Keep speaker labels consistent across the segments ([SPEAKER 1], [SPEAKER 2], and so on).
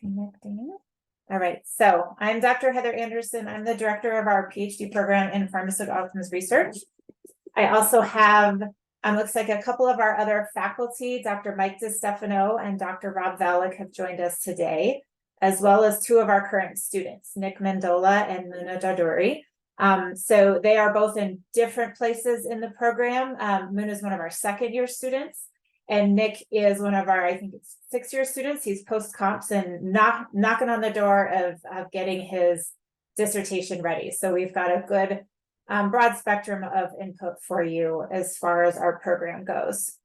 [SPEAKER 1] Connecting. All right, so I'm Dr. Heather Anderson. I'm the director of our PhD program in pharmaceutical outcomes research. I also have, looks like a couple of our other faculty, Dr. Mike DiStefano and Dr. Rob Valek have joined us today, as well as two of our current students, Nick Mendola and Muna Daduri. So they are both in different places in the program. Muna is one of our second-year students. And Nick is one of our, I think it's 6-year students. He's post-comps and knocking on the door of getting his dissertation ready. So we've got a good broad spectrum of input for you as far as our program goes.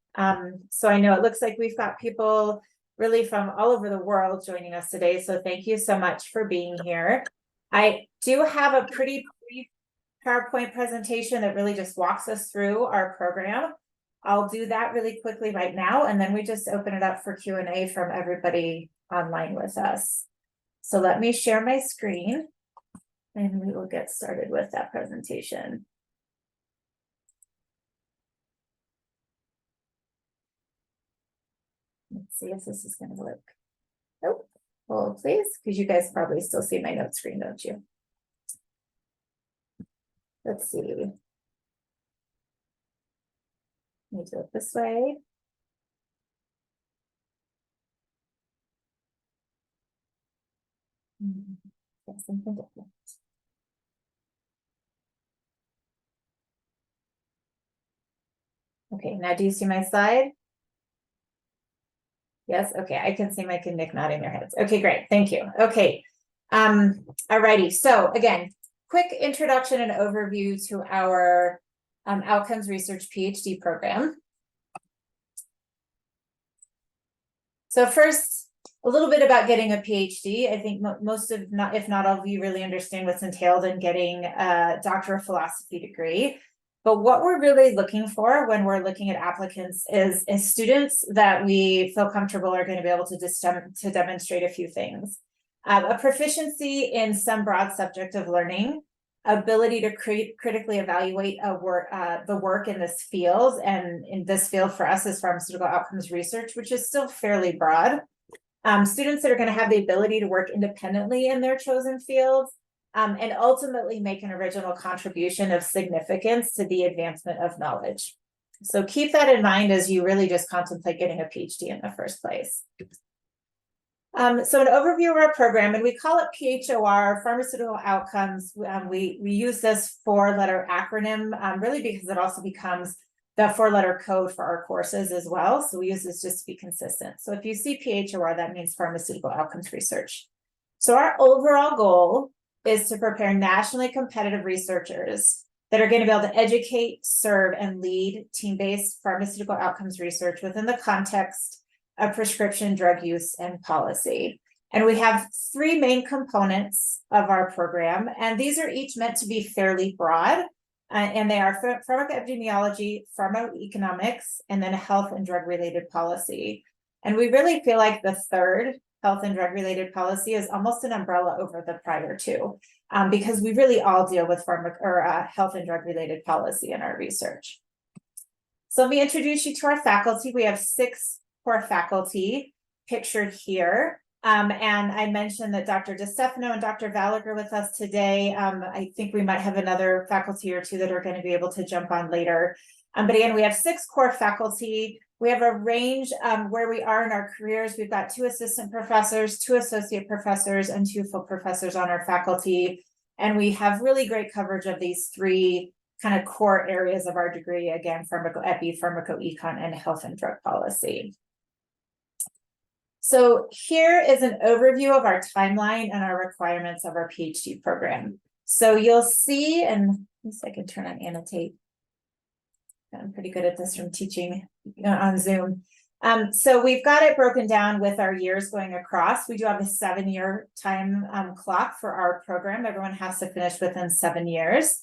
[SPEAKER 1] So I know it looks like we've got people really from all over the world joining us today. So thank you so much for being here. I do have a pretty brief PowerPoint presentation that really just walks us through our program. I'll do that really quickly right now, and then we just open it up for Q&A from everybody online with us. So let me share my screen, and we will get started with that presentation. Let's see if this is going to work. Oh, hold please, because you guys probably still see my note screen, don't you? Let's see. Let me do it this way. Yes, something different. Okay, now do you see my slide? Yes, okay, I can see Mike and Nick nodding their heads. Okay, great, thank you. Okay, alrighty, so again, quick introduction and overview to our outcomes research PhD program. So first, a little bit about getting a PhD. I think most of, if not all of you really understand what's entailed in getting a Doctor of Philosophy degree. But what we're really looking for when we're looking at applicants is students that we feel comfortable are going to be able to demonstrate a few things. A proficiency in some broad subject of learning, ability to critically evaluate the work in this field, and in this field for us is pharmaceutical outcomes research, which is still fairly broad. Students that are going to have the ability to work independently in their chosen fields, and ultimately make an original contribution of significance to the advancement of knowledge. So keep that in mind as you really just contemplate getting a PhD in the first place. So an overview of our program, and we call it PHOR, Pharmaceutical Outcomes. We use this 4-letter acronym really because it also becomes the 4-letter code for our courses as well. So we use this just to be consistent. So if you see PHOR, that means Pharmaceutical Outcomes Research. So our overall goal is to prepare nationally competitive researchers that are going to be able to educate, serve, and lead team-based pharmaceutical outcomes research within the context of prescription drug use and policy. And we have 3 main components of our program, and these are each meant to be fairly broad, and they are pharmacoepidemiology, pharmacoeconomics, and then health and drug-related policy. And we really feel like the third, health and drug-related policy, is almost an umbrella over the prior two, because we really all deal with health and drug-related policy in our research. So let me introduce you to our faculty. We have 6 core faculty pictured here. And I mentioned that Dr. DiStefano and Dr. Valek are with us today. I think we might have another faculty or 2 that are going to be able to jump on later. But again, we have 6 core faculty. We have a range where we are in our careers. We've got 2 assistant professors, 2 associate professors, and 2 full professors on our faculty. And we have really great coverage of these 3 kind of core areas of our degree. Again, pharmacoepi, pharmacoecon, and health and drug policy. So here is an overview of our timeline and our requirements of our PhD program. So you'll see, and at least I can turn on annotate. I'm pretty good at this from teaching on Zoom. So we've got it broken down with our years going across. We do have a 7-year time clock for our program. Everyone has to finish within 7 years.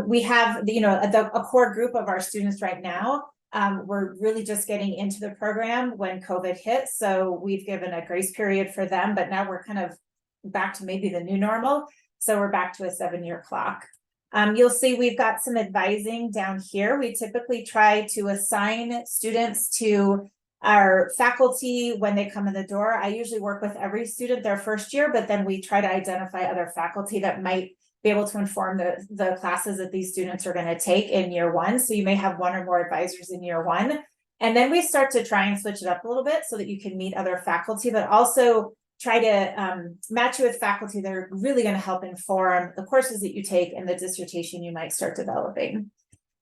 [SPEAKER 1] We have, a core group of our students right now. We're really just getting into the program when COVID hit. So we've given a grace period for them, but now we're kind of back to maybe the new normal. So we're back to a 7-year clock. You'll see we've got some advising down here. We typically try to assign students to Our faculty, when they come in the door, I usually work with every student their first year, but then we try to identify other faculty that might be able to inform the classes that these students are going to take in year one. So you may have one or more advisors in year one. And then we start to try and switch it up a little bit so that you can meet other faculty, but also try to match you with faculty that are really going to help inform the courses that you take and the dissertation you might start developing.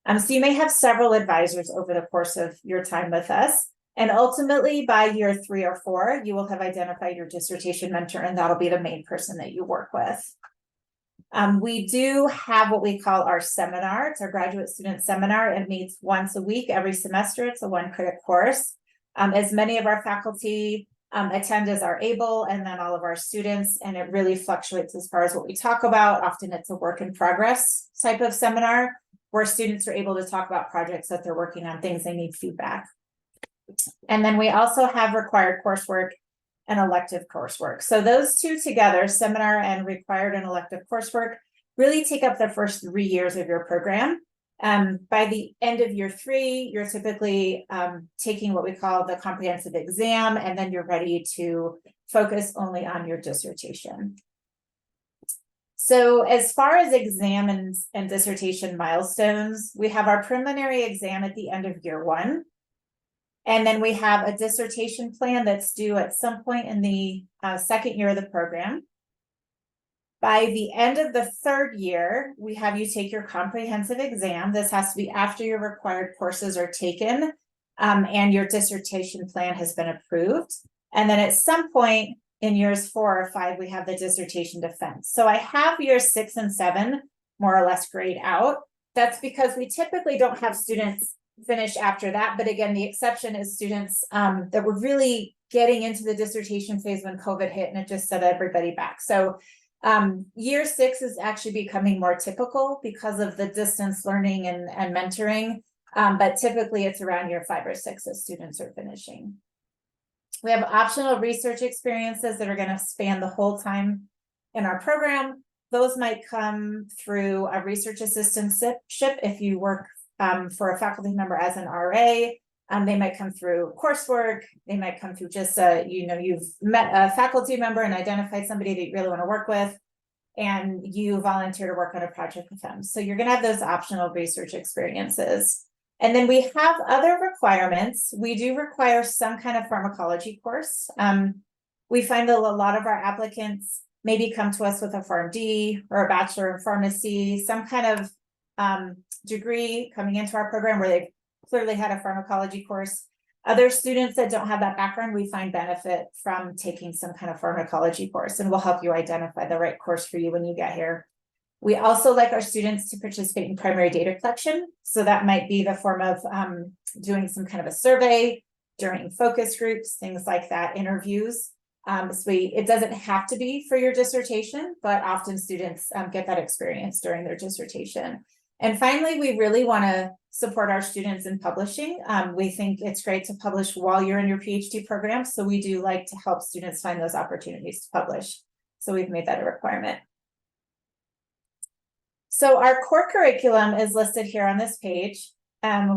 [SPEAKER 1] So you may have several advisors over the course of your time with us. And ultimately, by year 3 or 4, you will have identified your dissertation mentor, and that'll be the main person that you work with. We do have what we call our seminar. It's our graduate student seminar. It meets once a week, every semester. It's a 1-credit course. As many of our faculty attend as are able, and then all of our students, and it really fluctuates as far as what we talk about. Often it's a work in progress type of seminar where students are able to talk about projects that they're working on, things they need feedback. And then we also have required coursework and elective coursework. So those two together, seminar and required and elective coursework, really take up the first 3 years of your program. By the end of year 3, you're typically taking what we call the comprehensive exam, and then you're ready to focus only on your dissertation. So as far as exam and dissertation milestones, we have our preliminary exam at the end of year 1. And then we have a dissertation plan that's due at some point in the 2nd year of the program. By the end of the 3rd year, we have you take your comprehensive exam. This has to be after your required courses are taken and your dissertation plan has been approved. And then at some point in years 4 or 5, we have the dissertation defense. So I have years 6 and 7 more or less grayed out. That's because we typically don't have students finish after that. But again, the exception is students that were really getting into the dissertation phase when COVID hit and it just set everybody back. So year 6 is actually becoming more typical because of the distance learning and mentoring. But typically it's around year 5 or 6 as students are finishing. We have optional research experiences that are going to span the whole time in our program. Those might come through a research assistantship if you work for a faculty member as an RA. They might come through coursework. They might come through just, you've met a faculty member and identified somebody that you really want to work with, and you volunteer to work on a project with them. So you're going to have those optional research experiences. And then we have other requirements. We do require some kind of pharmacology course. We find that a lot of our applicants maybe come to us with a PharmD or a bachelor in pharmacy, some kind of degree coming into our program where they've clearly had a pharmacology course. Other students that don't have that background, we find benefit from taking some kind of pharmacology course, and we'll help you identify the right course for you when you get here. We also like our students to participate in primary data collection. So that might be the form of doing some kind of a survey during focus groups, things like that, interviews. It doesn't have to be for your dissertation, but often students get that experience during their dissertation. And finally, we really want to support our students in publishing. We think it's great to publish while you're in your PhD program. So we do like to help students find those opportunities to publish. So we've made that a requirement. So our core curriculum is listed here on this page.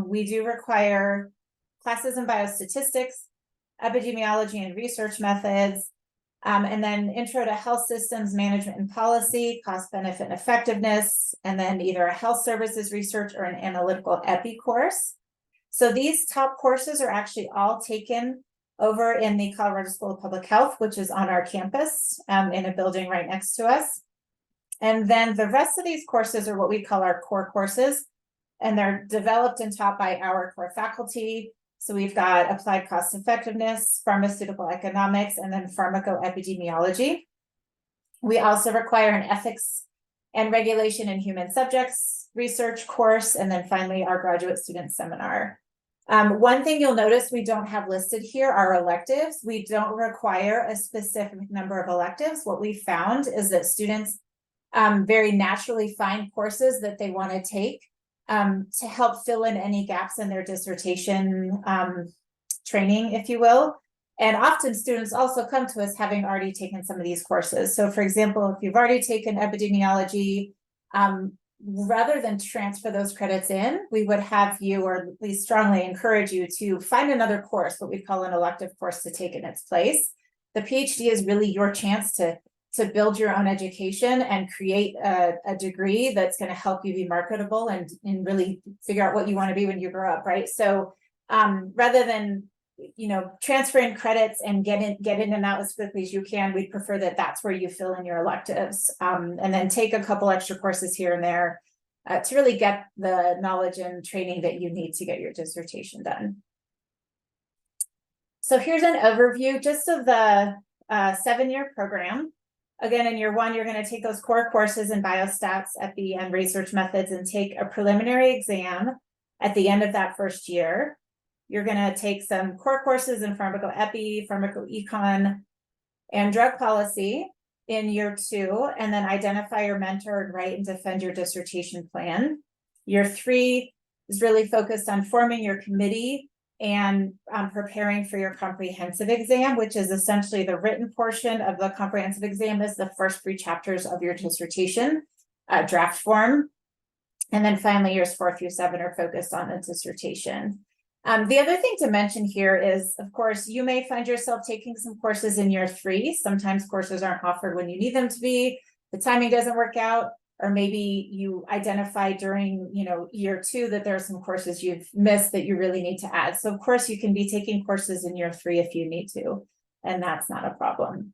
[SPEAKER 1] We do require classes in biostatistics, epidemiology and research methods, and then intro to health systems management and policy, cost benefit and effectiveness, and then either a health services research or an analytical epi course. So these top courses are actually all taken over in the Colorado School of Public Health, which is on our campus in a building right next to us. And then the rest of these courses are what we call our core courses, and they're developed and taught by our core faculty. So we've got applied cost effectiveness, pharmaceutical economics, and then pharmacoepidemiology. We also require an ethics and regulation in human subjects research course, and then finally our graduate student seminar. One thing you'll notice we don't have listed here are electives. We don't require a specific number of electives. What we found is that students very naturally find courses that they want to take to help fill in any gaps in their dissertation training, if you will. And often students also come to us having already taken some of these courses. So for example, if you've already taken epidemiology, rather than transfer those credits in, we would have you, or at least strongly encourage you, to find another course, what we call an elective course, to take in its place. The PhD is really your chance to build your own education and create a degree that's going to help you be marketable and really figure out what you want to be when you grow up, right? So rather than transfer in credits and get in and out as quickly as you can, we'd prefer that that's where you fill in your electives, and then take a couple extra courses here and there to really get the knowledge and training that you need to get your dissertation done. So here's an overview just of the 7-year program. Again, in year 1, you're going to take those core courses in biostats, epi, and research methods, and take a preliminary exam at the end of that first year. You're going to take some core courses in pharmacoepi, pharmacoecon, and drug policy in year 2, and then identify your mentor and write and defend your dissertation plan. Year 3 is really focused on forming your committee and preparing for your comprehensive exam, which is essentially the written portion of the comprehensive exam is the first 3 chapters of your dissertation draft form. And then finally, years 4 through 7 are focused on the dissertation. The other thing to mention here is, of course, you may find yourself taking some courses in year 3. Sometimes courses aren't offered when you need them to be. The timing doesn't work out, or maybe you identify during, year 2 that there are some courses you've missed that you really need to add. So of course you can be taking courses in year 3 if you need to, and that's not a problem.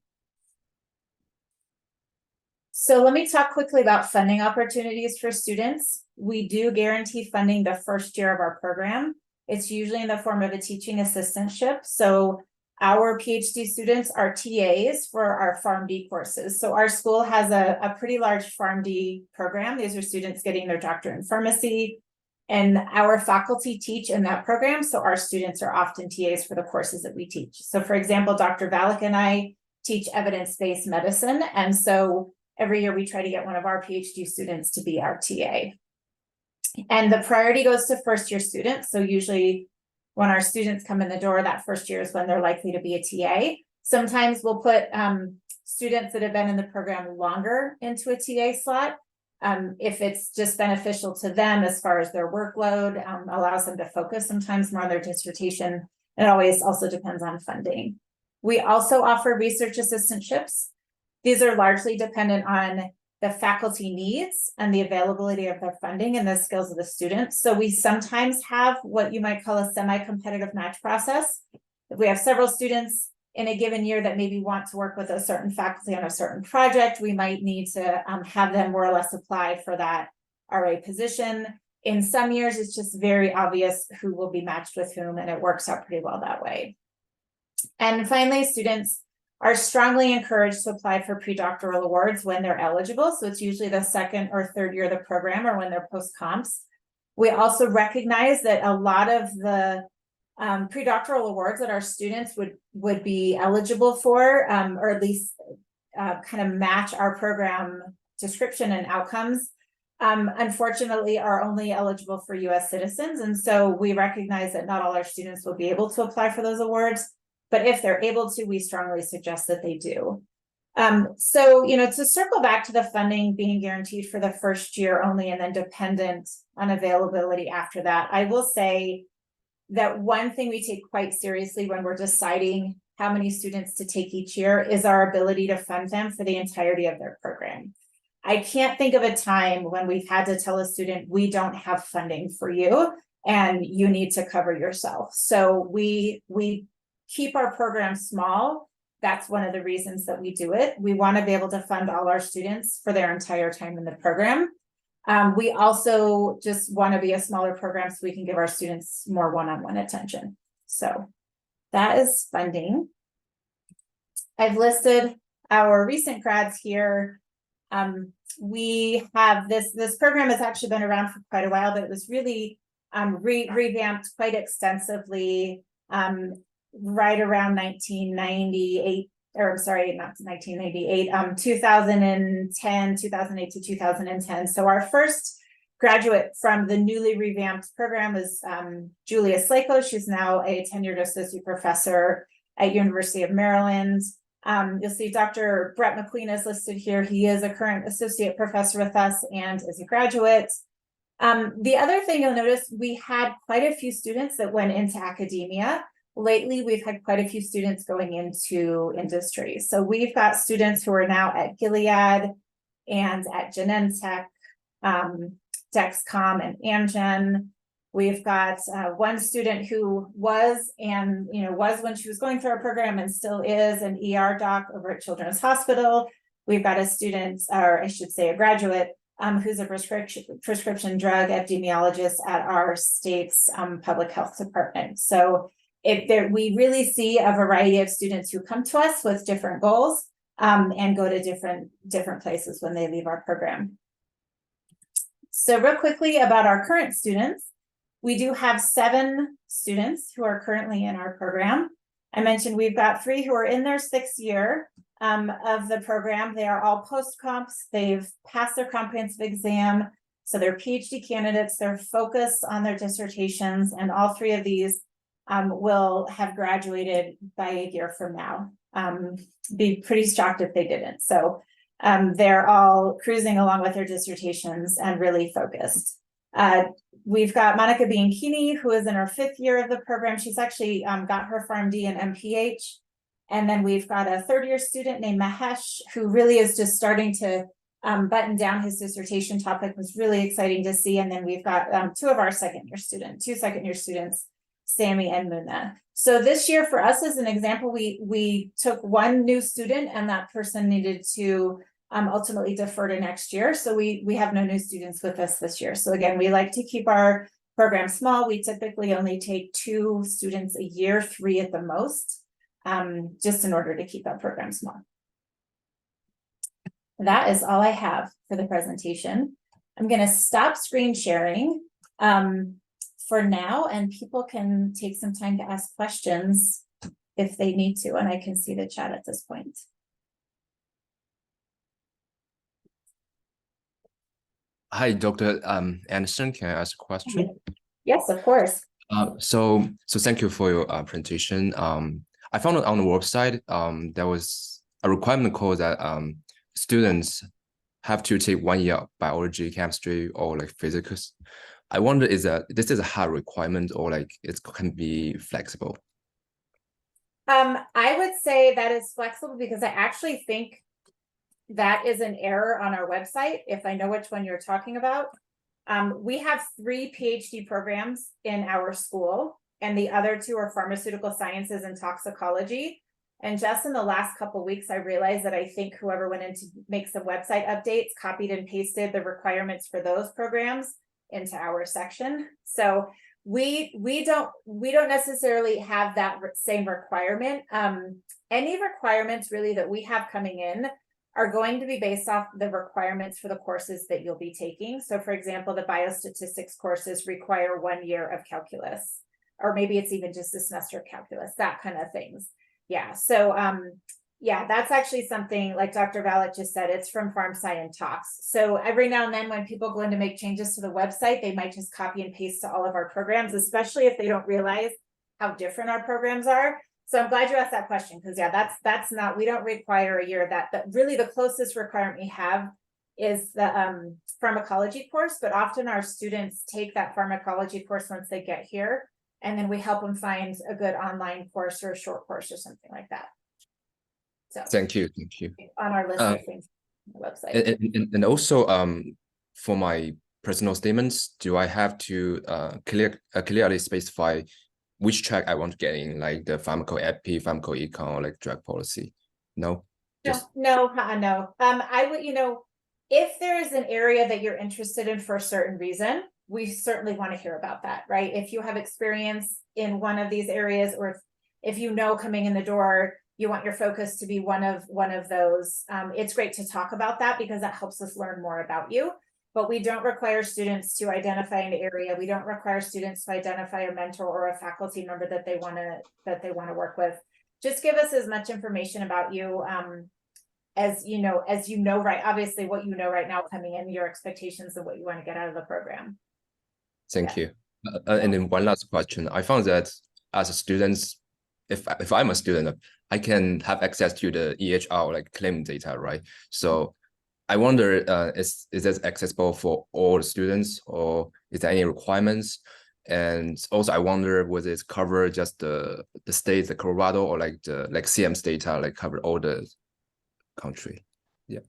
[SPEAKER 1] So let me talk quickly about funding opportunities for students. We do guarantee funding the first year of our program. It's usually in the form of a teaching assistantship. So our PhD students are TAs for our PharmD courses. So our school has a pretty large PharmD program. These are students getting their doctorate in pharmacy, and our faculty teach in that program. So our students are often TAs for the courses that we teach. So for example, Dr. Valak and I teach evidence-based medicine. And so every year we try to get one of our PhD students to be our TA. And the priority goes to first-year students. So usually when our students come in the door, that first year is when they're likely to be a TA. Sometimes we'll put students that have been in the program longer into a TA slot if it's just beneficial to them as far as their workload, allows them to focus sometimes more on their dissertation. It always also depends on funding. We also offer research assistantships. These are largely dependent on the faculty needs and the availability of their funding and the skills of the students. So we sometimes have what you might call a semi-competitive match process. If we have several students in a given year that maybe want to work with a certain faculty on a certain project, we might need to have them more or less apply for that RA position. In some years, it's just very obvious who will be matched with whom, and it works out pretty well that way. And finally, students are strongly encouraged to apply for predoctoral awards when they're eligible. So it's usually the 2nd or 3rd year of the program or when they're post-comps. We also recognize that a lot of the predoctoral awards that our students would be eligible for, or at least kind of match our program description and outcomes, unfortunately are only eligible for US citizens. And so we recognize that not all our students will be able to apply for those awards. But if they're able to, we strongly suggest that they do. So, to circle back to the funding being guaranteed for the first year only and then dependent on availability after that, I will say that one thing we take quite seriously when we're deciding how many students to take each year is our ability to fund them for the entirety of their program. I can't think of a time when we've had to tell a student, we don't have funding for you and you need to cover yourself. So we keep our program small. That's one of the reasons that we do it. We want to be able to fund all our students for their entire time in the program. We also just want to be a smaller program so we can give our students more one-on-one attention. So that is funding. I've listed our recent grads here. We have this program has actually been around for quite a while, but it was really revamped quite extensively right around 1998, or sorry, not 1998, 2010, 2008 to 2010. So our first graduate from the newly revamped program was Julia Slako. She's now a tenured associate professor at University of Maryland. You'll see Dr. Brett McQueen is listed here. He is a current associate professor with us and is a graduate. The other thing you'll notice, we had quite a few students that went into academia. Lately, we've had quite a few students going into industry. So we've got students who are now at Gilead and at Genentech, Dexcom and Amgen. We've got one student who was when she was going through our program and still is an ER doc over at Children's Hospital. We've got a student, or I should say a graduate, who's a prescription drug epidemiologist at our state's public health department. So we really see a variety of students who come to us with different goals and go to different places when they leave our program. So real quickly about our current students, we do have 7 students who are currently in our program. I mentioned we've got 3 who are in their 6th year of the program. They are all post-comps. They've passed their comprehensive exam. So they're PhD candidates. They're focused on their dissertations, and all 3 of these will have graduated by a year from now. Be pretty shocked if they didn't. So they're all cruising along with their dissertations and really focused. We've got Monica Bianchini, who is in her 5th year of the program. She's actually got her PharmD and MPH. And then we've got a 3rd-year student named Mahesh, who really is just starting to button down his dissertation topic. It was really exciting to see. And then we've got 2 of our 2nd-year students, Sammy and Muna. So this year for us, as an example, we took 1 new student, and that person needed to ultimately defer to next year. So we have no new students with us this year. So again, we like to keep our program small. We typically only take 2 students a year, 3 at the most, just in order to keep our program small. That is all I have for the presentation. I'm going to stop screen sharing for now, and people can take some time to ask questions if they need to, and I can see the chat at this point.
[SPEAKER 2] Hi, Dr. Anderson. Can I ask a question?
[SPEAKER 1] Yes, of course.
[SPEAKER 2] So thank you for your presentation. I found on the website there was a requirement called that students have to take 1 year of biology, chemistry, or like physics. I wonder, is this a hard requirement, or like it can be flexible?
[SPEAKER 1] I would say that is flexible, because I actually think that is an error on our website, if I know which one you're talking about. We have 3 PhD programs in our school, and the other 2 are pharmaceutical sciences and toxicology. And just in the last couple of weeks, I realized that I think whoever went in to make some website updates copied and pasted the requirements for those programs into our section. So we don't necessarily have that same requirement. Any requirements really that we have coming in are going to be based off the requirements for the courses that you'll be taking. So for example, the biostatistics courses require 1 year of calculus, or maybe it's even just a semester of calculus, that kind of things. Yeah, so yeah, that's actually something like Dr. Valek just said, it's from PharmSci and Tox. So every now and then when people go in to make changes to the website, they might just copy and paste to all of our programs, especially if they don't realize how different our programs are. So I'm glad you asked that question, because yeah, that's not, we don't require a year of that, but really the closest requirement we have is the pharmacology course, but often our students take that pharmacology course once they get here, and then we help them find a good online course or a short course or something like that. So
[SPEAKER 2] Thank you.
[SPEAKER 1] On our list of things on the website.
[SPEAKER 2] And also for my personal statements, do I have to clearly specify which track I want to get in, like the pharmacoepi, pharmacoecon, or like drug policy? No.
[SPEAKER 1] No. I would, if there is an area that you're interested in for a certain reason, we certainly want to hear about that, right? If you have experience in one of these areas, or if coming in the door, you want your focus to be one of those, it's great to talk about that, because that helps us learn more about you. But we don't require students to identify an area. We don't require students to identify a mentor or a faculty member that they want to work with. Just give us as much information about you as you know, right? Obviously, what you know right now coming in, your expectations and what you want to get out of the program.
[SPEAKER 2] Thank you. And then one last question. I found that as students, if I'm a student, I can have access to the EHR like claim data, right? So I wonder, is this accessible for all students, or is there any requirements? And also, I wonder, would it cover just the states, like Colorado, or like the CM's data, like cover all the country? Yeah.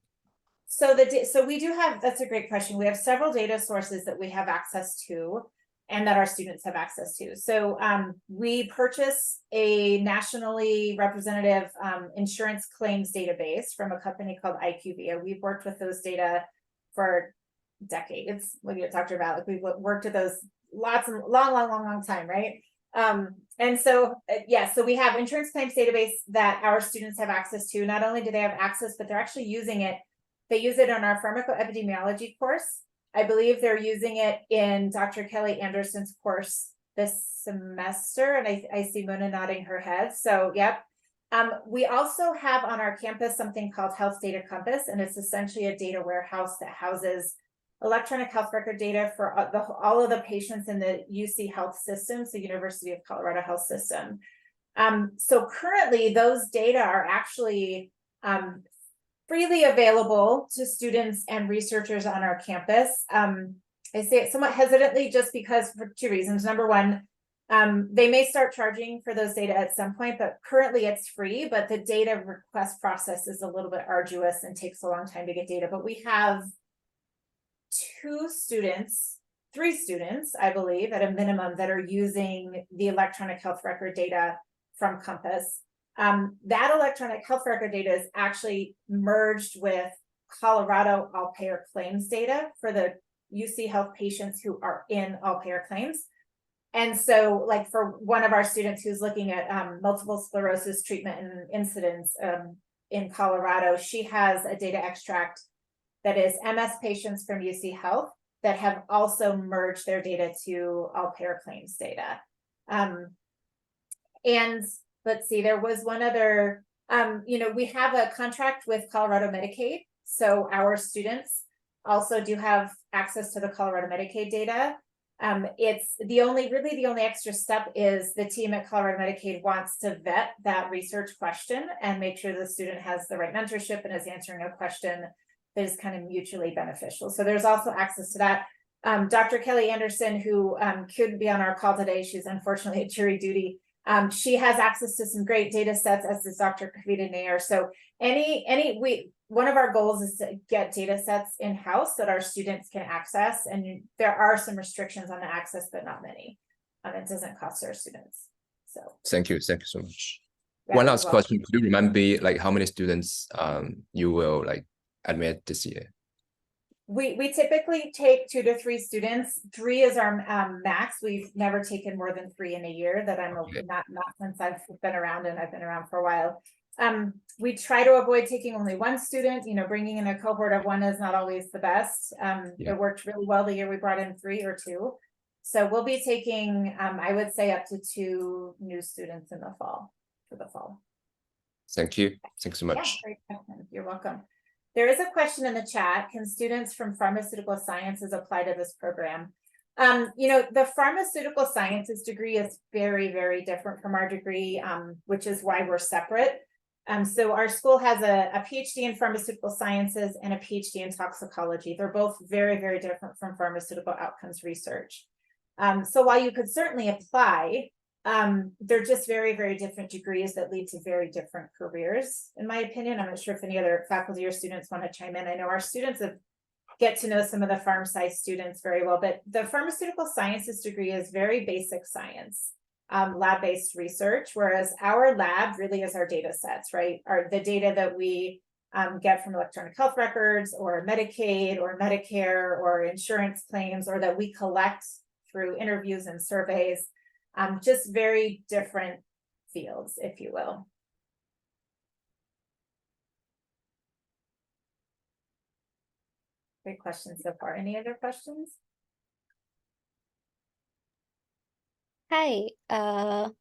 [SPEAKER 1] So we do have, that's a great question. We have several data sources that we have access to and that our students have access to. So we purchase a nationally representative insurance claims database from a company called IQVIA. We've worked with those data for decades. Like you talked about, like we've worked with those lots of long time, right? And so yeah, so we have insurance claims database that our students have access to. Not only do they have access, but they're actually using it. They use it on our pharmacoepidemiology course. I believe they're using it in Dr. Kelly Anderson's course this semester, and I see Mona nodding her head. So, yep. We also have on our campus something called Health Data Compass, and it's essentially a data warehouse that houses electronic health record data for all of the patients in the UC Health System, so University of Colorado Health System. So currently, those data are actually freely available to students and researchers on our campus. I say it somewhat hesitantly just because for two reasons. Number one, they may start charging for those data at some point, but currently it's free, but the data request process is a little bit arduous and takes a long time to get data. But we have three students, I believe, at a minimum that are using the electronic health record data from Compass. That electronic health record data is actually merged with Colorado all-payer claims data for the UC Health patients who are in all-payer claims. And so, like for one of our students who's looking at multiple sclerosis treatment and incidence in Colorado, she has a data extract that is MS patients from UC Health that have also merged their data to all-payer claims data. And let's see, there was one other, we have a contract with Colorado Medicaid. So our students also do have access to the Colorado Medicaid data. It's the only extra step is the team at Colorado Medicaid wants to vet that research question and make sure the student has the right mentorship and is answering a question that is kind of mutually beneficial. So there's also access to that. Dr. Kelly Anderson, who couldn't be on our call today, she's unfortunately at jury duty. She has access to some great data sets, as does Dr. Kavita Nair. So one of our goals is to get data sets in-house that our students can access. And there are some restrictions on the access, but not many. It doesn't cost our students. So
[SPEAKER 2] thank you so much.
[SPEAKER 1] Yeah,
[SPEAKER 2] one last question. Could you remember like how many students you will like admit this year?
[SPEAKER 1] We typically take 2 to 3 students. 3 is our max. We've never taken more than 3 in a year that I'm not since I've been around, and I've been around for a while. We try to avoid taking only 1 student. Bringing in a cohort of 1 is not always the best. It worked really well the year we brought in 3 or 2. So we'll be taking, I would say, up to 2 new students in the fall, for the fall.
[SPEAKER 2] Thank you. Thanks so much.
[SPEAKER 1] Yeah, great question. You're welcome. There is a question in the chat. Can students from pharmaceutical sciences apply to this program? The pharmaceutical sciences degree is very, very different from our degree, which is why we're separate. So our school has a PhD in pharmaceutical sciences and a PhD in toxicology. They're both very, very different from pharmaceutical outcomes research. So while you could certainly apply, they're just very, very different degrees that lead to very different careers, in my opinion. I'm not sure if any other faculty or students want to chime in. I know our students get to know some of the pharm sci students very well, but the pharmaceutical sciences degree is very basic science, lab-based research, whereas our lab really is our data sets, right? The data that we get from electronic health records or Medicaid or Medicare or insurance claims, or that we collect through interviews and surveys. Just very different fields, if you will. Great question so far. Any other questions?
[SPEAKER 3] Hi.
[SPEAKER 1] Hi.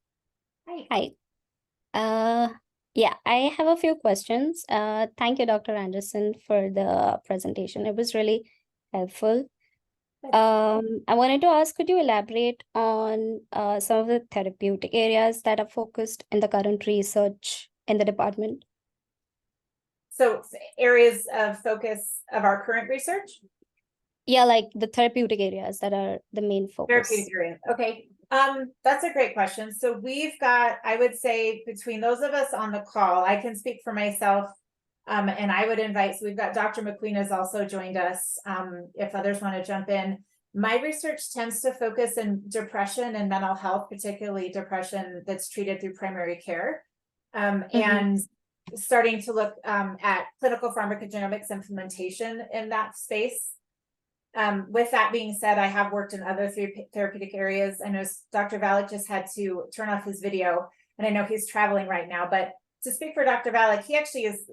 [SPEAKER 3] Hi. Yeah, I have a few questions. Thank you, Dr. Anderson, for the presentation. It was really helpful. I wanted to ask, could you elaborate on some of the therapeutic areas that are focused in the current research in the department?
[SPEAKER 1] So areas of focus of our current research?
[SPEAKER 3] Yeah, like the therapeutic areas that are the main focus.
[SPEAKER 1] Therapeutic area. Okay. That's a great question. So we've got, I would say, between those of us on the call, I can speak for myself. And I would invite, so we've got Dr. McQueen has also joined us. If others want to jump in. My research tends to focus in depression and mental health, particularly depression that's treated through primary care. And starting to look at clinical pharmacogenomics implementation in that space. With that being said, I have worked in other therapeutic areas. I know Dr. Valek just had to turn off his video, and I know he's traveling right now, but to speak for Dr. Valek, he actually is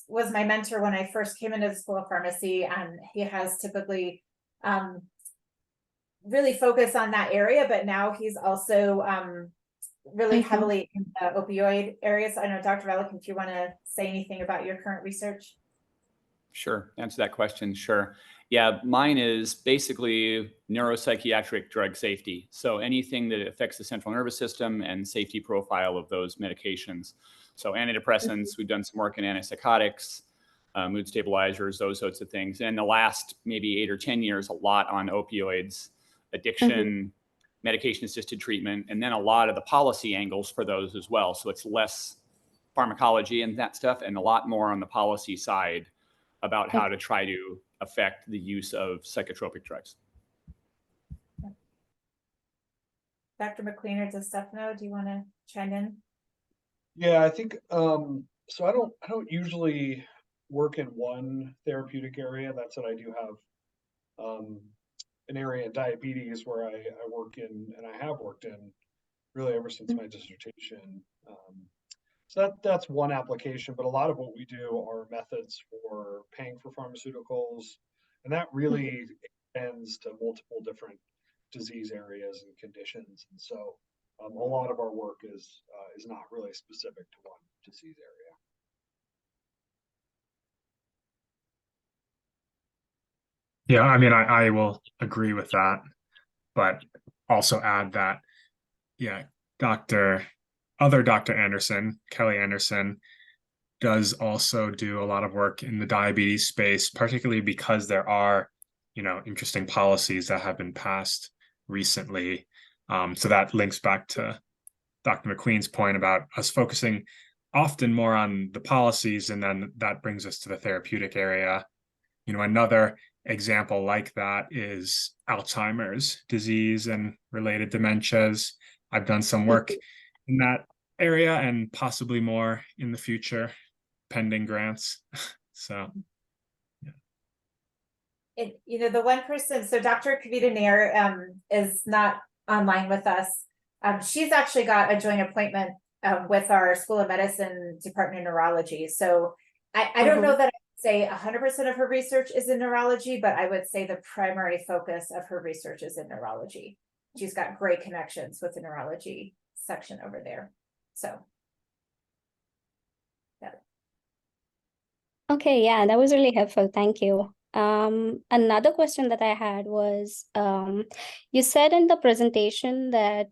[SPEAKER 1] was my mentor when I first came into the School of Pharmacy, and he has typically really focused on that area, but now he's also really heavily in the opioid area. So I know, Dr. Valek, if you want to say anything about your current research.
[SPEAKER 4] Sure, answer that question, sure. Yeah, mine is basically neuropsychiatric drug safety. So anything that affects the central nervous system and safety profile of those medications. So antidepressants, we've done some work in antipsychotics, mood stabilizers, those sorts of things. And the last maybe 8 or 10 years, a lot on opioids, addiction, medication-assisted treatment, and then a lot of the policy angles for those as well. So it's less pharmacology and that stuff, and a lot more on the policy side about how to try to affect the use of psychotropic drugs.
[SPEAKER 1] Dr. McQueen or Stefano, do you want to chime in?
[SPEAKER 5] Yeah, I think so. I don't usually work in one therapeutic area. That's what I do have an area in diabetes where I work in, and I have worked in really ever since my dissertation. So that's one application, but a lot of what we do are methods for paying for pharmaceuticals, and that really extends to multiple different disease areas and conditions. And so a lot of our work is not really specific to one disease area.
[SPEAKER 6] Yeah, I mean, I will agree with that, but also add that, yeah, Dr. Anderson, Kelly Anderson, does also do a lot of work in the diabetes space, particularly because there are, interesting policies that have been passed recently. So that links back to Dr. McQueen's point about us focusing often more on the policies, and then that brings us to the therapeutic area. Another example like that is Alzheimer's disease and related dementias. I've done some work in that area and possibly more in the future, pending grants. So,
[SPEAKER 1] yeah. The one person, so Dr. Kavita Nair is not online with us. She's actually got a joint appointment with our School of Medicine Department of Neurology. So I don't know that I would say 100% of her research is in neurology, but I would say the primary focus of her research is in neurology. She's got great connections with the neurology section over there. So, yeah.
[SPEAKER 3] Okay, yeah, that was really helpful. Thank you. Another question that I had was, you said in the presentation that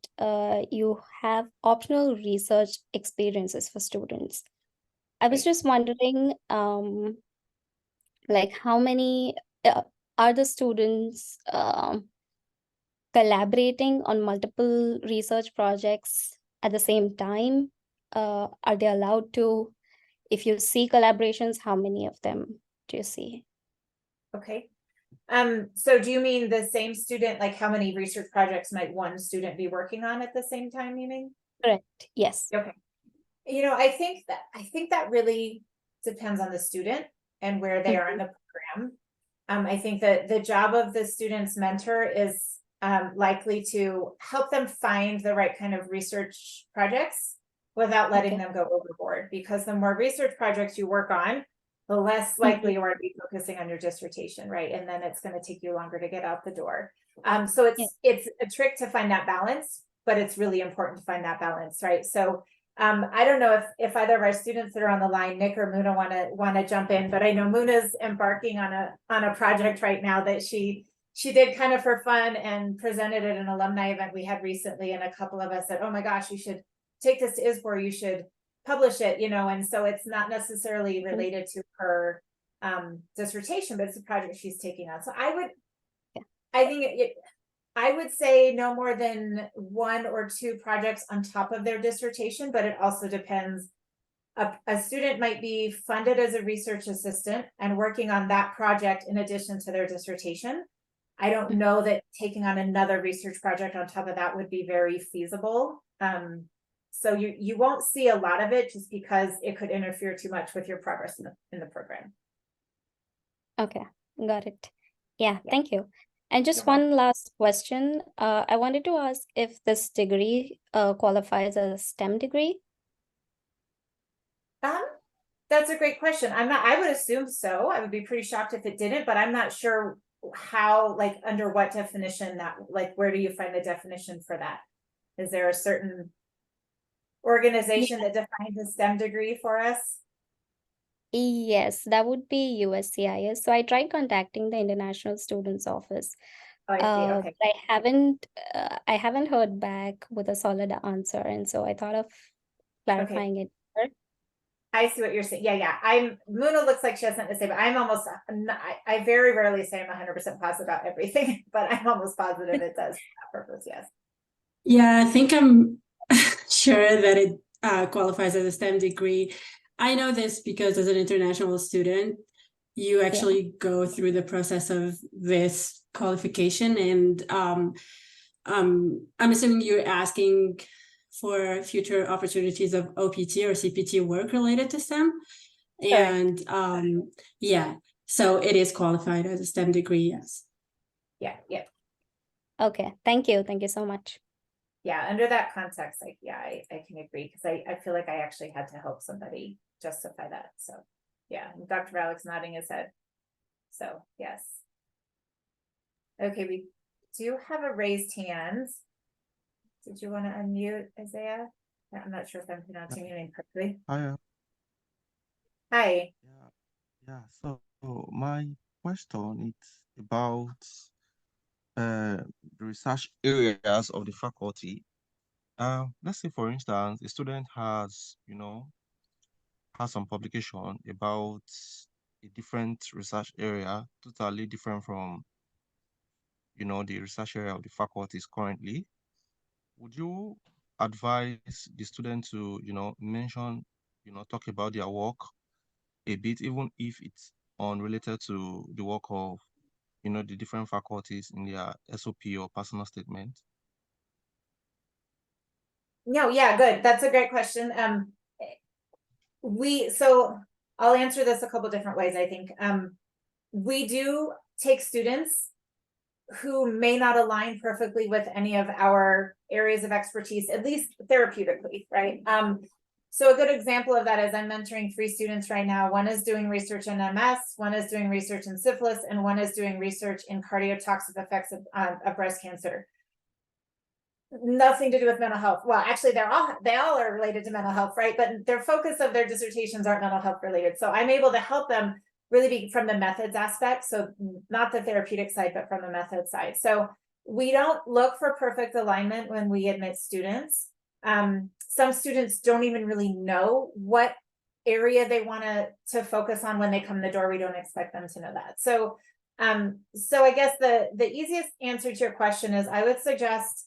[SPEAKER 3] you have optional research experiences for students. I was just wondering, like how many are the students collaborating on multiple research projects at the same time? Are they allowed to? If you see collaborations, how many of them do you see?
[SPEAKER 1] Okay. So do you mean the same student, like how many research projects might one student be working on at the same time, you mean?
[SPEAKER 3] Correct. Yes.
[SPEAKER 1] Okay. I think that really depends on the student and where they are in the program. I think that the job of the student's mentor is likely to help them find the right kind of research projects without letting them go overboard, because the more research projects you work on, the less likely you are to be focusing on your dissertation, right? And then it's going to take you longer to get out the door. So it's a trick to find that balance, but it's really important to find that balance, right? So I don't know if either of our students that are on the line, Nick or Muna, want to jump in, but I know Muna's embarking on a project right now that she she did kind of for fun and presented at an alumni event we had recently, and a couple of us said, oh my gosh, you should take this to ISBOR, you should publish it, you know, and so it's not necessarily related to her dissertation, but it's a project she's taking on. So I think I would say no more than 1 or 2 projects on top of their dissertation, but it also depends. A student might be funded as a research assistant and working on that project in addition to their dissertation. I don't know that taking on another research project on top of that would be very feasible. So you won't see a lot of it just because it could interfere too much with your progress in the program.
[SPEAKER 3] Okay, got it. Yeah,
[SPEAKER 1] Yeah.
[SPEAKER 3] thank you. And just
[SPEAKER 1] You're welcome.
[SPEAKER 3] one last question. I wanted to ask if this degree qualifies as a STEM degree.
[SPEAKER 1] That's a great question. I would assume so. I would be pretty shocked if it didn't, but I'm not sure how, like, under what definition that, like, where do you find the definition for that? Is there a certain organization that defines a STEM degree for us?
[SPEAKER 3] Yes, that would be USCIS. So I tried contacting the International Students Office.
[SPEAKER 1] Oh, I see. Okay.
[SPEAKER 3] But I haven't heard back with a solid answer, and so I thought of clarifying it.
[SPEAKER 1] I see what you're saying. Yeah. Muna looks like she has something to say, but I'm almost, I very rarely say I'm 100% positive about everything, but I'm almost positive it does for that purpose. Yes.
[SPEAKER 7] Yeah, I think I'm sure that it qualifies as a STEM degree. I know this because as an international student, you actually go through the process of this qualification, and I'm assuming you're asking for future opportunities of OPT or CPT work related to STEM. And yeah, so it is qualified as a STEM degree, yes.
[SPEAKER 1] Yeah.
[SPEAKER 3] Okay, thank you so much.
[SPEAKER 1] Yeah, under that context, I can agree, because I feel like I actually had to help somebody justify that. So yeah, and Dr. Alex nodding his head. So yes. Okay, we do have a raised hand. Did you want to unmute, Isaiah? I'm not sure if I'm pronouncing your name correctly.
[SPEAKER 8] Hi.
[SPEAKER 1] Hi.
[SPEAKER 8] Yeah. So my question is about the research areas of the faculty. Let's say, for instance, a student has some publication about a different research area, totally different from the research area of the faculties currently. Would you advise the student to mention, talk about their work a bit, even if it's unrelated to the work of the different faculties in their SOP or personal statement?
[SPEAKER 1] No, yeah, good. That's a great question. So I'll answer this a couple different ways, I think. We do take students who may not align perfectly with any of our areas of expertise, at least therapeutically, right? So a good example of that is I'm mentoring 3 students right now. One is doing research in MS, one is doing research in syphilis, and one is doing research in cardiotoxic effects of breast cancer. Nothing to do with mental health. Well, actually, they all are related to mental health, right? But their focus of their dissertations aren't mental health related. So I'm able to help them really be from the methods aspect. So not the therapeutic side, but from the method side. So we don't look for perfect alignment when we admit students. Some students don't even really know what area they want to focus on when they come in the door. We don't expect them to know that. So I guess the easiest answer to your question is I would suggest,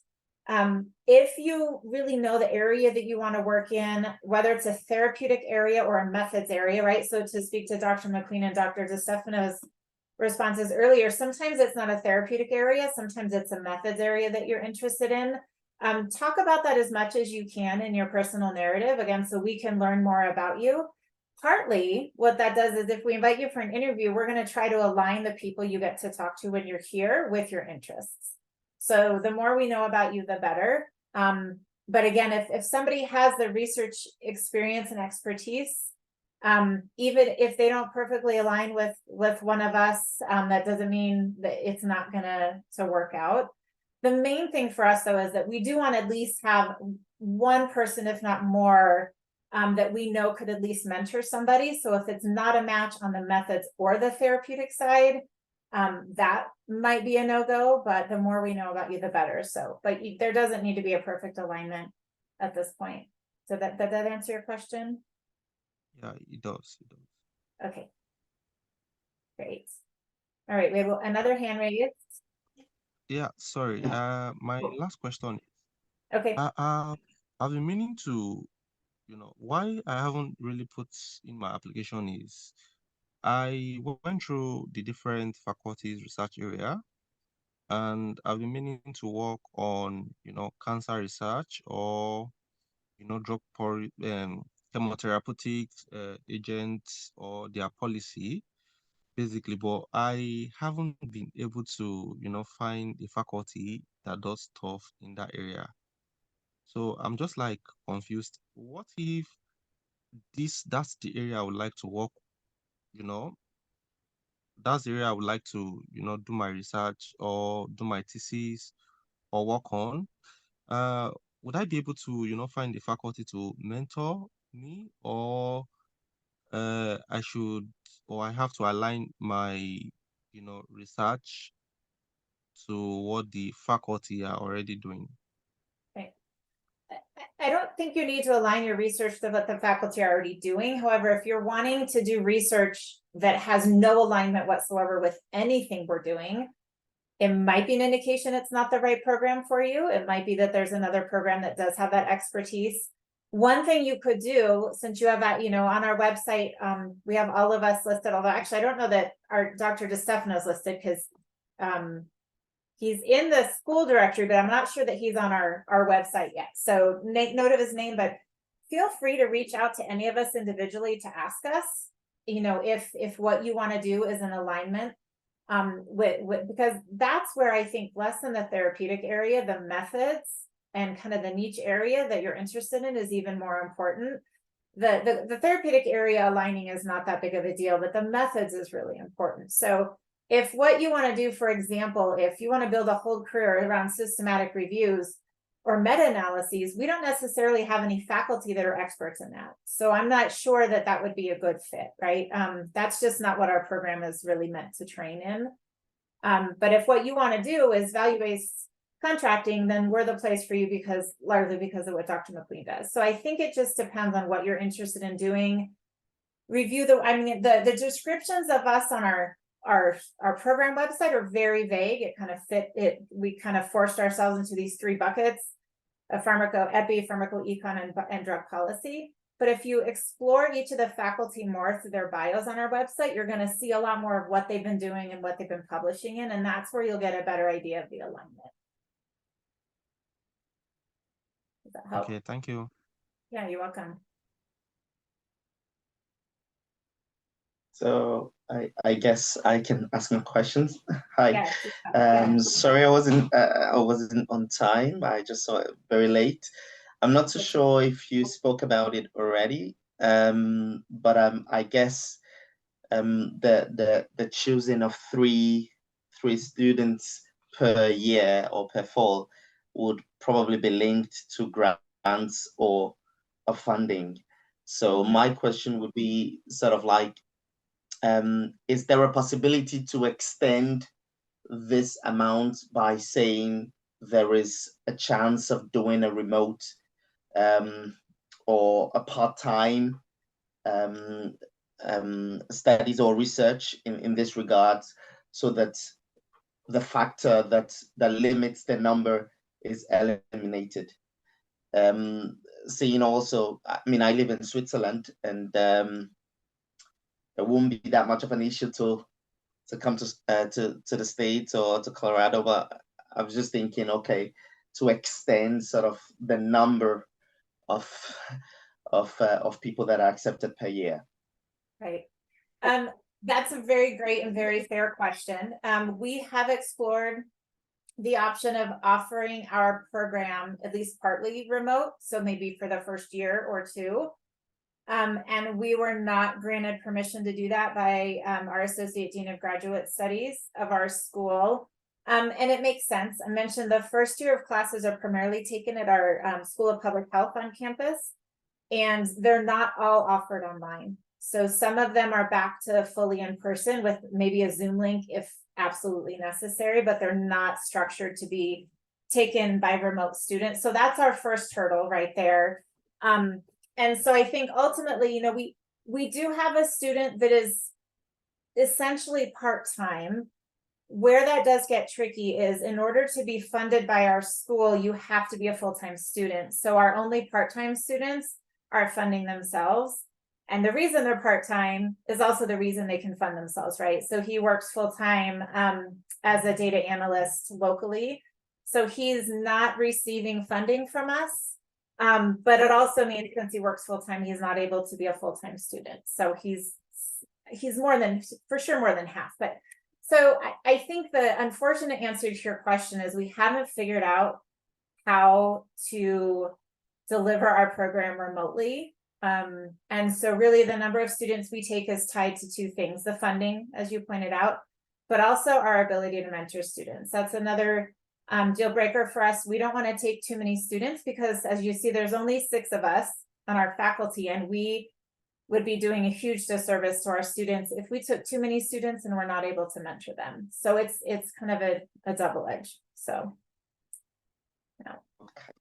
[SPEAKER 1] if you really know the area that you want to work in, whether it's a therapeutic area or a methods area, right? So to speak to Dr. McQueen and Dr. DeStefano's responses earlier, sometimes it's not a therapeutic area, sometimes it's a methods area that you're interested in. Talk about that as much as you can in your personal narrative, again, so we can learn more about you. Partly what that does is if we invite you for an interview, we're going to try to align the people you get to talk to when you're here with your interests. So the more we know about you, the better. But again, if somebody has the research experience and expertise, even if they don't perfectly align with one of us, that doesn't mean that it's not gonna work out. The main thing for us, though, is that we do want to at least have one person, if not more, that we know could at least mentor somebody. So if it's not a match on the methods or the therapeutic side, that might be a no-go, but the more we know about you, the better. So, but there doesn't need to be a perfect alignment at this point. So did that answer your question?
[SPEAKER 8] Yeah, it does. It does.
[SPEAKER 1] Okay. Great. All right, we have another hand raised.
[SPEAKER 8] Yeah, sorry. My last question.
[SPEAKER 1] Okay.
[SPEAKER 8] I've been meaning to, why I haven't really put in my application is I went through the different faculties research area, and I've been meaning to work on, cancer research or, chemotherapeutic agents or their policy, basically. But I haven't been able to, find a faculty that does stuff in that area. So I'm just like confused. What if that's the area I would like to work, you know, that's the area I would like to, do my research or do my thesis or work on. Uh, would I be able to, find a faculty to mentor me, or I should, or I have to align my, research to what the faculty are already doing?
[SPEAKER 1] I don't think you need to align your research to what the faculty are already doing. However, if you're wanting to do research that has no alignment whatsoever with anything we're doing, it might be an indication it's not the right program for you. It might be that there's another program that does have that expertise. One thing you could do, since you have that, on our website, we have all of us listed, although actually I don't know that our Dr. DeStefano is listed because he's in the school directory, but I'm not sure that he's on our website yet. So make note of his name, but feel free to reach out to any of us individually to ask us, if what you want to do is in alignment with because that's where I think less than the therapeutic area, the methods and kind of the niche area that you're interested in is even more important. The therapeutic area aligning is not that big of a deal, but the methods is really important. So if what you want to do, for example, if you want to build a whole career around systematic reviews or meta-analyses, we don't necessarily have any faculty that are experts in that. So I'm not sure that that would be a good fit, right? That's just not what our program is really meant to train in. But if what you want to do is value-based contracting, then we're the place for you largely because of what Dr. McQueen does. So I think it just depends on what you're interested in doing. Review the descriptions of us on our program website are very vague. It kind of we kind of forced ourselves into these three buckets of pharmacoepi, pharmacoecon, and drug policy. But if you explore each of the faculty more through their bios on our website, you're going to see a lot more of what they've been doing and what they've been publishing in, and that's where you'll get a better idea of the alignment. Does that help?
[SPEAKER 8] Okay, thank you.
[SPEAKER 1] Yeah, you're welcome.
[SPEAKER 9] So I guess I can ask my questions. Hi.
[SPEAKER 1] Yeah.
[SPEAKER 9] Sorry, I wasn't on time. I just saw it very late. I'm not so sure if you spoke about it already. But I guess the choosing of three students per year or per fall would probably be linked to grants or funding. So my question would be sort of like, is there a possibility to extend this amount by saying there is a chance of doing a remote or a part-time studies or research in this regard, so that the factor that limits the number is eliminated? Seeing also, I mean, I live in Switzerland, and it won't be that much of an issue to come to the States or to Colorado, but I was just thinking, okay, to extend sort of the number of people that are accepted per year.
[SPEAKER 1] Right. That's a very great and very fair question. We have explored the option of offering our program at least partly remote, so maybe for the first year or two. And we were not granted permission to do that by our Associate Dean of Graduate Studies of our school. And it makes sense. I mentioned the first year of classes are primarily taken at our School of Public Health on campus, and they're not all offered online. So some of them are back to fully in person with maybe a Zoom link if absolutely necessary, but they're not structured to be taken by remote students. So that's our first hurdle right there. And so I think ultimately, you know, we do have a student that is essentially part-time. Where that does get tricky is in order to be funded by our school, you have to be a full-time student. So our only part-time students are funding themselves. And the reason they're part-time is also the reason they can fund themselves, right? So he works full-time as a data analyst locally. So he's not receiving funding from us. But it also means since he works full-time, he's not able to be a full-time student. So he's more than, for sure, more than half. But so I think the unfortunate answer to your question is we haven't figured out how to deliver our program remotely. And so really the number of students we take is tied to two things, the funding, as you pointed out, but also our ability to mentor students. That's another deal breaker for us. We don't want to take too many students because as you see, there's only 6 of us on our faculty, and we would be doing a huge disservice to our students if we took too many students and we're not able to mentor them. So it's kind of a double edge. So, yeah.
[SPEAKER 9] Okay.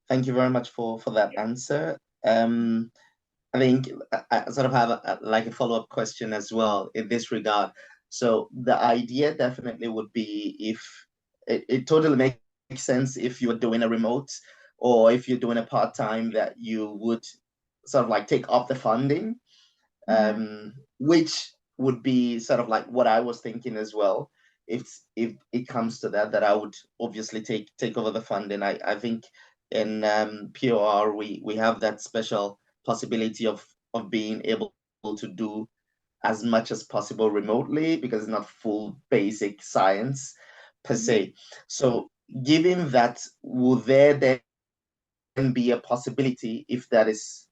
[SPEAKER 9] Thank you very much for that answer. I think I sort of have a follow-up question as well in this regard. So the idea definitely would be if it totally makes sense if you're doing a remote or if you're doing a part-time that you would sort of like take up the funding, which would be sort of like what I was thinking as well. If it comes to that I would obviously take over the funding. I think in POR we have that special possibility of being able to do as much as possible remotely because it's not full basic science per se. So given that, would there then be a possibility if that is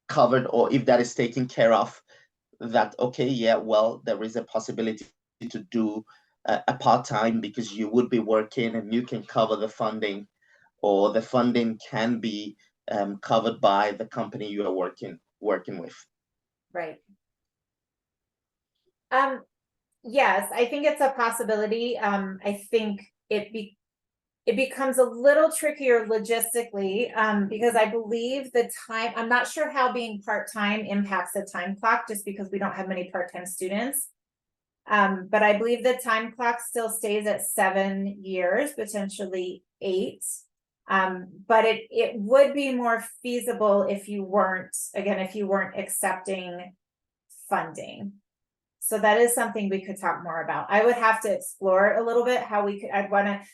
[SPEAKER 9] covered or if that is taken care of, that okay, yeah, well, there is a possibility to do a part-time because you would be working and you can cover the funding, or the funding can be covered by the company you are working with?
[SPEAKER 1] Right. Yes, I think it's a possibility. I think it becomes a little trickier logistically, because I believe the time, I'm not sure how being part-time impacts the time clock just because we don't have many part-time students. But I believe the time clock still stays at 7 years, potentially 8. But it would be more feasible if you weren't accepting funding. So that is something we could talk more about. I would have to explore a little bit how we could,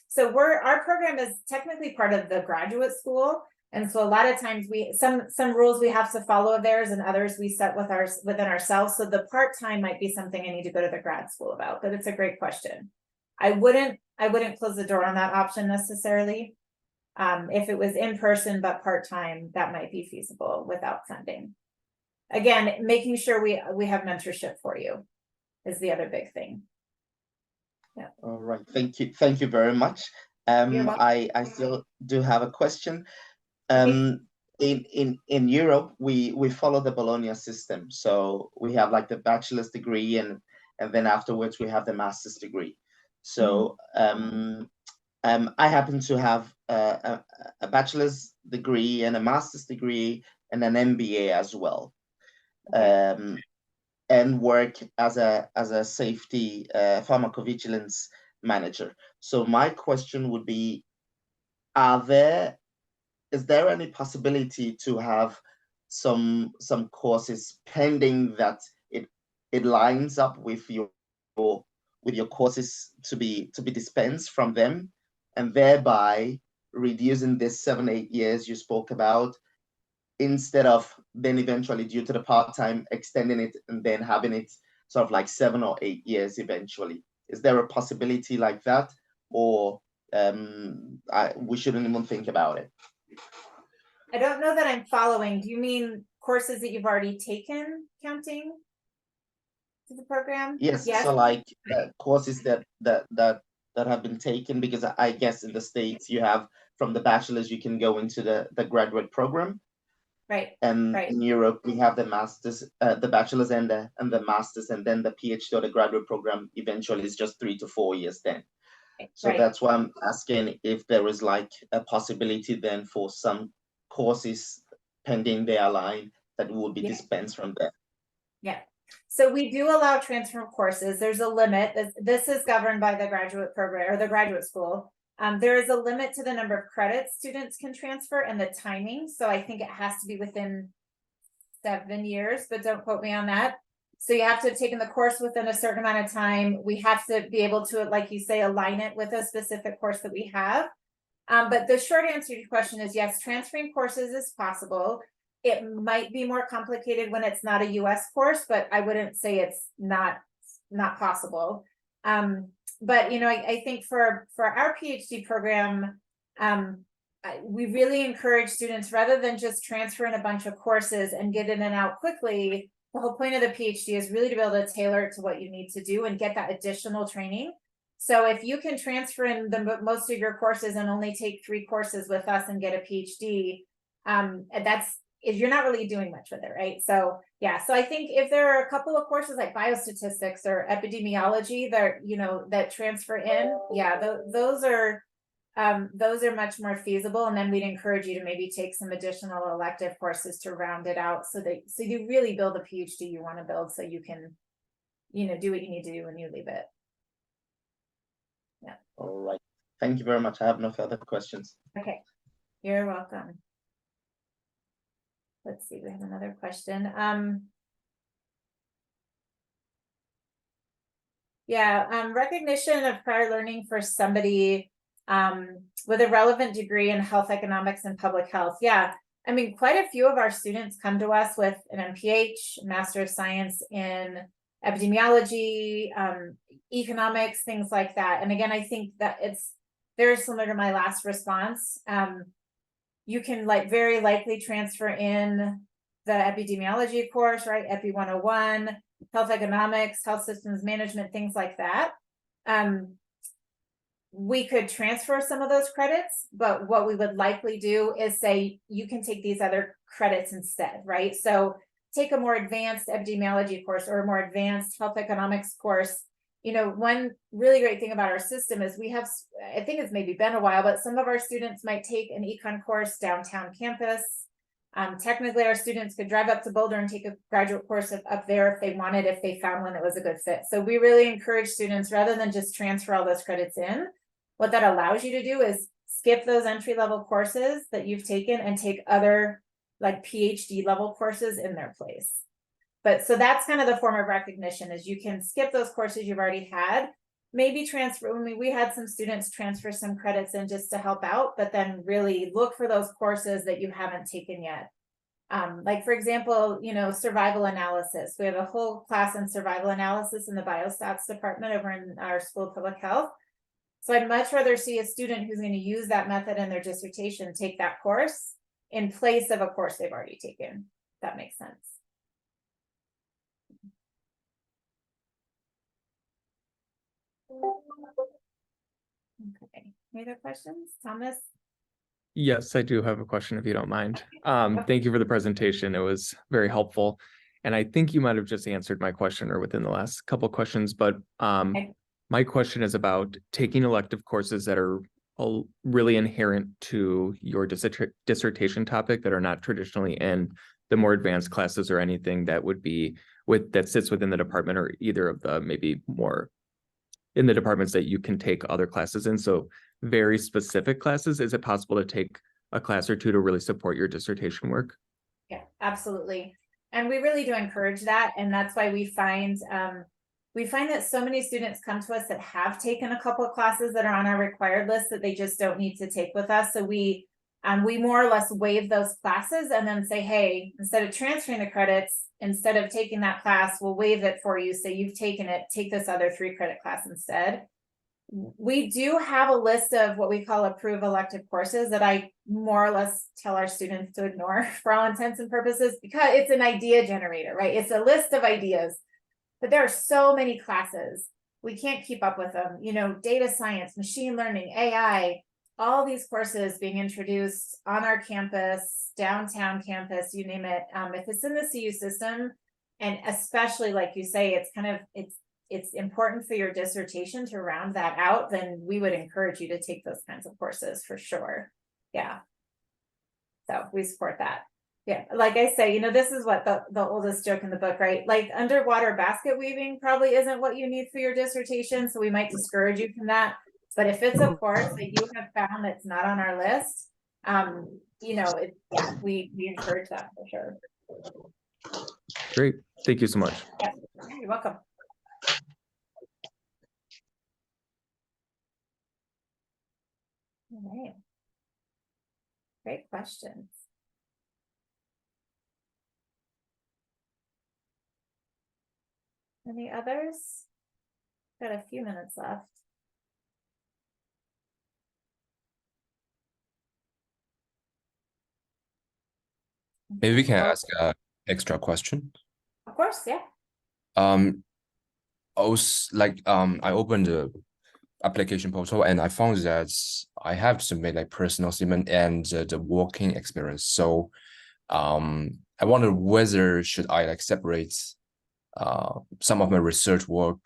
[SPEAKER 1] so our program is technically part of the graduate school. And so a lot of times some rules we have to follow theirs and others we set within ourselves. So the part-time might be something I need to go to the grad school about, but it's a great question. I wouldn't close the door on that option necessarily. If it was in person, but part-time, that might be feasible without funding. Again, making sure we have mentorship for you is the other big thing. Yeah.
[SPEAKER 9] All right. Thank you very much. I still do have a question. In Europe, we follow the Bologna system. So we have like the bachelor's degree and then afterwards we have the master's degree. So I happen to have a bachelor's degree and a master's degree and an MBA as well. And work as a safety pharmacovigilance manager. So my question would be, is there any possibility to have some courses pending that it lines up with your courses to be dispensed from them, and thereby reducing this 7-8 years you spoke about, instead of then eventually, due to the part-time, extending it and then having it sort of like 7 or 8 years eventually? Is there a possibility like that, or we shouldn't even think about it?
[SPEAKER 1] I don't know that I'm following. Do you mean courses that you've already taken counting to the program?
[SPEAKER 9] Yes. So like courses that have been taken, because I guess in the States you have, from the bachelor's you can go into the graduate program.
[SPEAKER 1] Right.
[SPEAKER 9] And
[SPEAKER 1] Right.
[SPEAKER 9] in Europe, we have the masters, the bachelor's and the masters, and then the PhD or the graduate program eventually is just 3 to 4 years then. So
[SPEAKER 1] Right.
[SPEAKER 9] that's why I'm asking if there is like a possibility then for some courses pending their line that will be
[SPEAKER 1] Yeah.
[SPEAKER 9] dispensed from there.
[SPEAKER 1] Yeah. So we do allow transfer of courses. There's a limit. This is governed by the graduate program or the graduate school. There is a limit to the number of credits students can transfer and the timing. So I think it has to be within 7 years, but don't quote me on that. So you have to have taken the course within a certain amount of time. We have to be able to, like you say, align it with a specific course that we have. But the short answer to your question is yes, transferring courses is possible. It might be more complicated when it's not a US course, but I wouldn't say it's not possible. But you know, I think for our PhD program, we really encourage students, rather than just transfer in a bunch of courses and get in and out quickly, the whole point of the PhD is really to be able to tailor it to what you need to do and get that additional training. So if you can transfer in most of your courses and only take 3 courses with us and get a PhD, you're not really doing much with it, right? So yeah, so I think if there are a couple of courses like biostatistics or epidemiology that, you know, that transfer in, yeah, those are much more feasible. And then we'd encourage you to maybe take some additional elective courses to round it out so you really build the PhD you want to build, so you can, you know, do what you need to do when you leave it. Yeah.
[SPEAKER 9] All right. Thank you very much. I have no further questions.
[SPEAKER 1] Okay. You're welcome. Let's see, we have another question. Recognition of prior learning for somebody with a relevant degree in health economics and public health. Yeah, I mean, quite a few of our students come to us with an MPH, Master of Science in epidemiology, economics, things like that. And again, I think that it's very similar to my last response. You can very likely transfer in the epidemiology course, right? Epi 101, health economics, health systems management, things like that. We could transfer some of those credits, but what we would likely do is say, you can take these other credits instead, right? So take a more advanced epidemiology course or a more advanced health economics course. You know, one really great thing about our system is we have, I think it's maybe been a while, but some of our students might take an econ course downtown campus. Technically, our students could drive up to Boulder and take a graduate course up there if they wanted, if they found one that was a good fit. So we really encourage students, rather than just transfer all those credits in, what that allows you to do is skip those entry-level courses that you've taken and take other PhD level courses in their place. But so that's kind of the form of recognition, is you can skip those courses you've already had, maybe transfer. I mean, we had some students transfer some credits in just to help out, but then really look for those courses that you haven't taken yet. For example, you know, survival analysis. We have a whole class in survival analysis in the biostats department over in our School of Public Health. So I'd much rather see a student who's going to use that method in their dissertation take that course in place of a course they've already taken. If that makes sense. Okay, any other questions? Thomas?
[SPEAKER 10] Yes, I do have a question if you don't mind. Thank you for the presentation. It was very helpful. And I think you might have just answered my question or within the last couple of questions, but my question is about taking elective courses that are really inherent to your dissertation topic that are not traditionally in the more advanced classes or anything that would be that sits within the department, or either of the maybe more in the departments that you can take other classes in. So very specific classes, is it possible to take a class or two to really support your dissertation work?
[SPEAKER 1] Yeah, absolutely. And we really do encourage that. And that's why we find that so many students come to us that have taken a couple of classes that are on our required list that they just don't need to take with us. So we more or less waive those classes and then say, hey, instead of transferring the credits, instead of taking that class, we'll waive it for you. So you've taken it, take this other 3-credit class instead. We do have a list of what we call approved elective courses that I more or less tell our students to ignore for all intents and purposes, because it's an idea generator, right? It's a list of ideas, but there are so many classes. We can't keep up with them. You know, data science, machine learning, AI, all these courses being introduced on our campus, downtown campus, you name it. If it's in the CU system, and especially like you say, it's kind of, it's important for your dissertation to round that out, then we would encourage you to take those kinds of courses for sure. Yeah. So we support that. Yeah, like I say, you know, this is what the oldest joke in the book, right? Like underwater basket weaving probably isn't what you need for your dissertation, so we might discourage you from that. But if it's a course that you have found that's not on our list, you know, yeah, we encourage that for sure.
[SPEAKER 10] Great. Thank you so much.
[SPEAKER 1] Yeah, you're welcome. All right. Great questions. Any others? Got a few minutes left.
[SPEAKER 2] Maybe we can ask an extra question.
[SPEAKER 1] Of course, yeah.
[SPEAKER 2] I opened the application portal and I found that I have to submit like personal statement and the working experience. So I wonder whether should I like separate some of my research work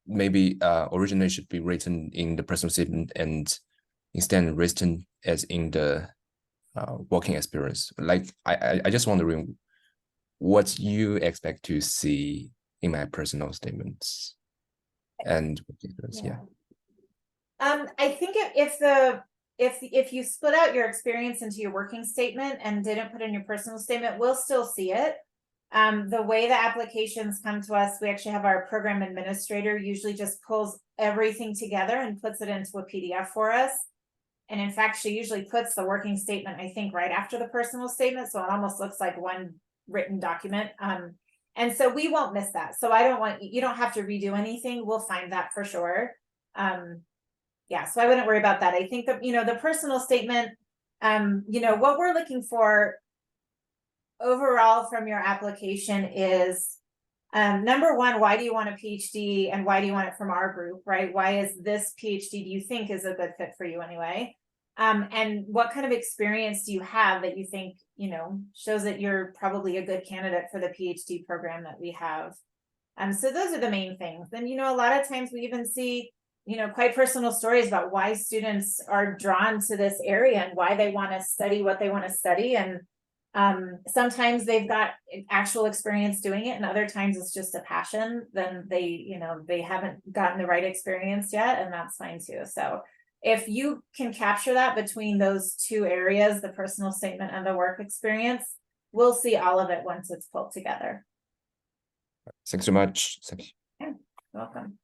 [SPEAKER 2] maybe originally should be written in the personal statement and instead written as in the working experience. Like I just wondering what you expect to see in my personal statements and yeah.
[SPEAKER 1] I think if you split out your experience into your working statement and didn't put in your personal statement, we'll still see it. The way the applications come to us, we actually have our program administrator usually just pulls everything together and puts it into a PDF for us. And in fact, she usually puts the working statement, I think, right after the personal statement. So it almost looks like one written document. And so we won't miss that. So I don't want, you don't have to redo anything. We'll find that for sure. Yeah, so I wouldn't worry about that. I think that, you know, the personal statement, you know, what we're looking for overall from your application is, number one, why do you want a PhD and why do you want it from our group, right? Why is this PhD do you think is a good fit for you anyway? And what kind of experience do you have that you think, you know, shows that you're probably a good candidate for the PhD program that we have? So those are the main things. And, you know, a lot of times we even see, you know, quite personal stories about why students are drawn to this area and why they want to study what they want to study. And sometimes they've got actual experience doing it, and other times it's just a passion. Then they, you know, they haven't gotten the right experience yet, and that's fine too. So if you can capture that between those two areas, the personal statement and the work experience, we'll see all of it once it's pulled together.
[SPEAKER 2] Thanks so much. Thank you.
[SPEAKER 1] Yeah, welcome.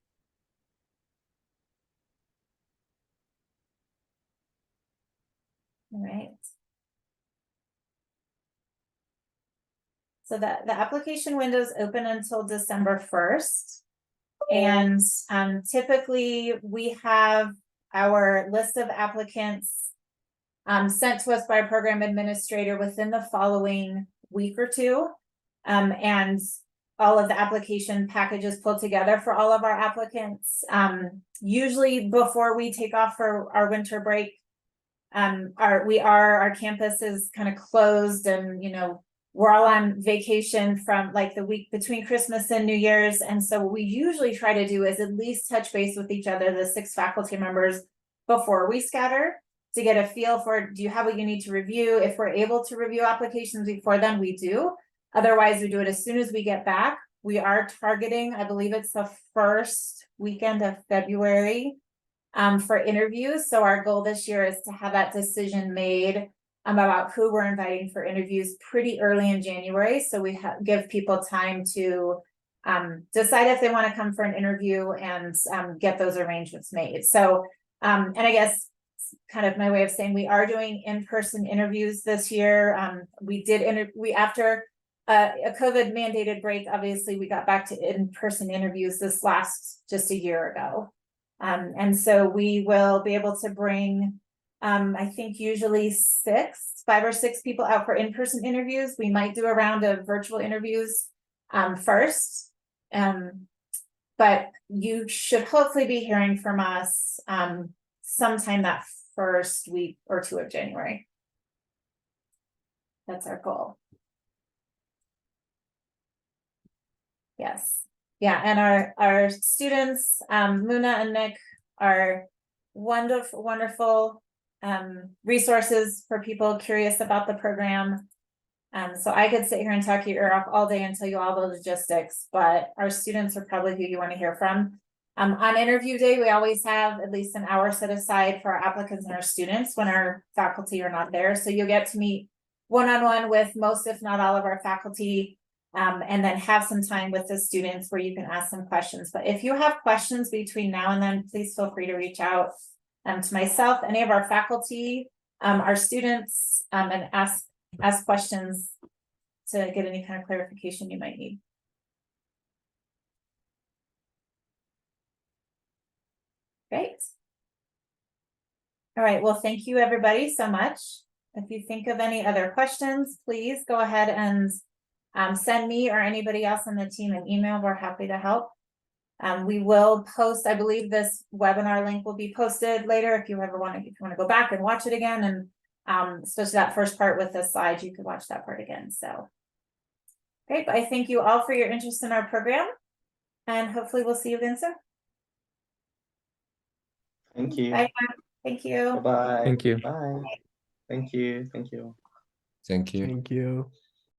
[SPEAKER 1] All right. So the application window is open until December 1st. And typically we have our list of applicants sent to us by a program administrator within the following week or two. And all of the application packages pulled together for all of our applicants. Usually before we take off for our winter break, our campus is kind of closed, and, you know, we're all on vacation from like the week between Christmas and New Year's. And so what we usually try to do is at least touch base with each other, the 6 faculty members, before we scatter, to get a feel for, do you have what you need to review? If we're able to review applications before then, we do. Otherwise, we do it as soon as we get back. We are targeting, I believe it's the first weekend of February for interviews. So our goal this year is to have that decision made about who we're inviting for interviews pretty early in January. So we give people time to decide if they want to come for an interview and get those arrangements made. So, and I guess kind of my way of saying we are doing in-person interviews this year. After a COVID mandated break, obviously we got back to in-person interviews this last just a year ago. And so we will be able to bring, I think usually 5 or 6 people out for in-person interviews. We might do a round of virtual interviews first. But you should hopefully be hearing from us sometime that first week or two of January. That's our goal. Yes. Yeah, and our students, Muna and Nick, are wonderful resources for people curious about the program. So I could sit here and talk your ear off all day and tell you all the logistics, but our students are probably who you want to hear from. On interview day, we always have at least an hour set aside for our applicants and our students when our faculty are not there. So you'll get to meet one-on-one with most, if not all, of our faculty, and then have some time with the students where you can ask some questions. But if you have questions between now and then, please feel free to reach out to myself, any of our faculty, our students, and ask questions to get any kind of clarification you might need. Great. All right, well, thank you everybody so much. If you think of any other questions, please go ahead and send me or anybody else on the team an email. We're happy to help. We will post, I believe this webinar link will be posted later if you ever want to go back and watch it again, and especially that first part with the slides, you could watch that part again. So great, but I thank you all for your interest in our program, and hopefully we'll see you again soon.
[SPEAKER 9] Thank you.
[SPEAKER 1] Bye. Thank you.
[SPEAKER 9] Bye-bye.
[SPEAKER 10] Thank you.
[SPEAKER 9] Bye. Thank you. Thank you.
[SPEAKER 2] Thank you.
[SPEAKER 10] Thank you.